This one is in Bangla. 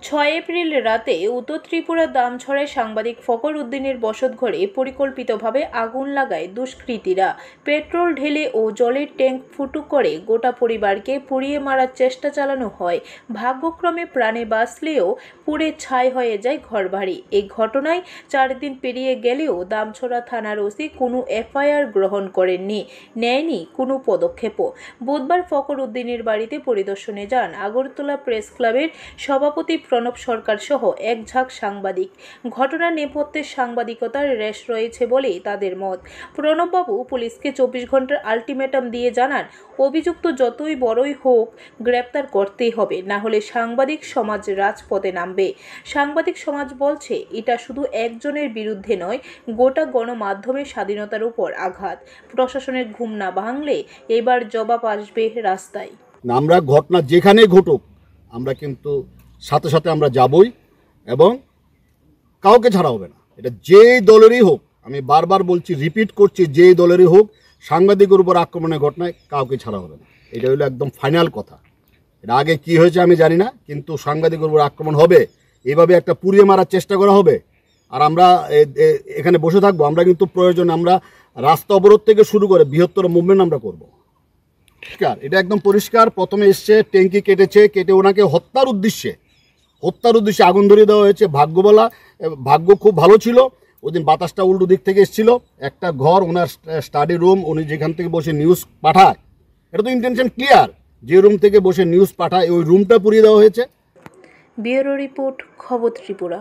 6 এপ্রিল রাতে উত্তর ত্রিপুরার দামছড়ায় সাংবাদিক ফখর উদ্দিনের বসতঘরে পরিকল্পিতভাবে আগুন লাগায় দুষ্কৃতীরা। পেট্রোল ঢেলে ও জলের ট্যাঙ্ক ফুটো করে গোটা পরিবারকে পুড়িয়ে মারার চেষ্টা চালানো হয়। ভাগ্যক্রমে প্রাণে বাঁচলেও পুড়ে ছাই হয়ে যায় ঘরবাড়ি। এই ঘটনায় 4 দিন পেরিয়ে গেলেও দামছড়া থানার ওসি কোনো এফআইআর গ্রহণ করেননি, নেয়নি কোনো পদক্ষেপও। বুধবার ফখর উদ্দিনের বাড়িতে পরিদর্শনে যান আগরতলা প্রেস ক্লাবের সভাপতি প্রণব সরকার সহ এক ঝাঁক সাংবাদিক। ঘটনার নেপথ্যে সাংবাদিকতার রেশ রয়েছে বলেই তাদের মত। প্রণববাবু পুলিশকে 24 ঘন্টার আলটিমেটাম দিয়ে জানান, অভিযুক্ত যতই বড়ই হোক গ্রেপ্তার করতেই হবে, না হলে সাংবাদিক সমাজ রাজপথে নামবে। সাংবাদিক সমাজ বলছে, এটা শুধু একজনের বিরুদ্ধে নয়, গোটা গণমাধ্যমের স্বাধীনতার উপর আঘাত। প্রশাসনের ঘুম না ভাঙলে এবার জবাব আসবে রাস্তায়। আমরা ঘটনা যেখানে ঘটুক আমরা কিন্তু সাথে সাথে আমরা যাবই এবং কাউকে ছাড়া হবে না। এটা যে দলেরই হোক, আমি বারবার বলছি, রিপিট করছি, যে দলেরই হোক, সাংবাদিকের উপর আক্রমণের ঘটনায় কাউকে ছাড়া হবে না। এটা হলো একদম ফাইনাল কথা। এটা আগে কি হয়েছে আমি জানি না, কিন্তু সাংবাদিকের উপর আক্রমণ হবে, এভাবে একটা পুড়িয়ে মারার চেষ্টা করা হবে, আর আমরা এখানে বসে থাকবো? আমরা কিন্তু প্রয়োজন আমরা রাস্তা অবরোধ থেকে শুরু করে বৃহত্তর মুভমেন্ট আমরা করব। এটা একদম পরিষ্কার। প্রথমে এসছে, ট্যাঙ্কি কেটে ওনাকে হত্যার উদ্দেশ্যে আগুন ধরিয়ে দেওয়া হয়েছে। ভাগ্য খুব ভালো ছিল, ওদিন বাতাসটা উল্টো দিক থেকে এসেছিল। একটা ঘর, ওনার স্টাডি রুম, উনি যেখান থেকে বসে নিউজ পাঠায়, এটা তো ইন্টেনশন ক্লিয়ার, যে রুম থেকে বসে নিউজ পাঠায় ওই রুমটা পুড়িয়ে দেওয়া হয়েছে। ব্যুরো রিপোর্ট, খবর ত্রিপুরা।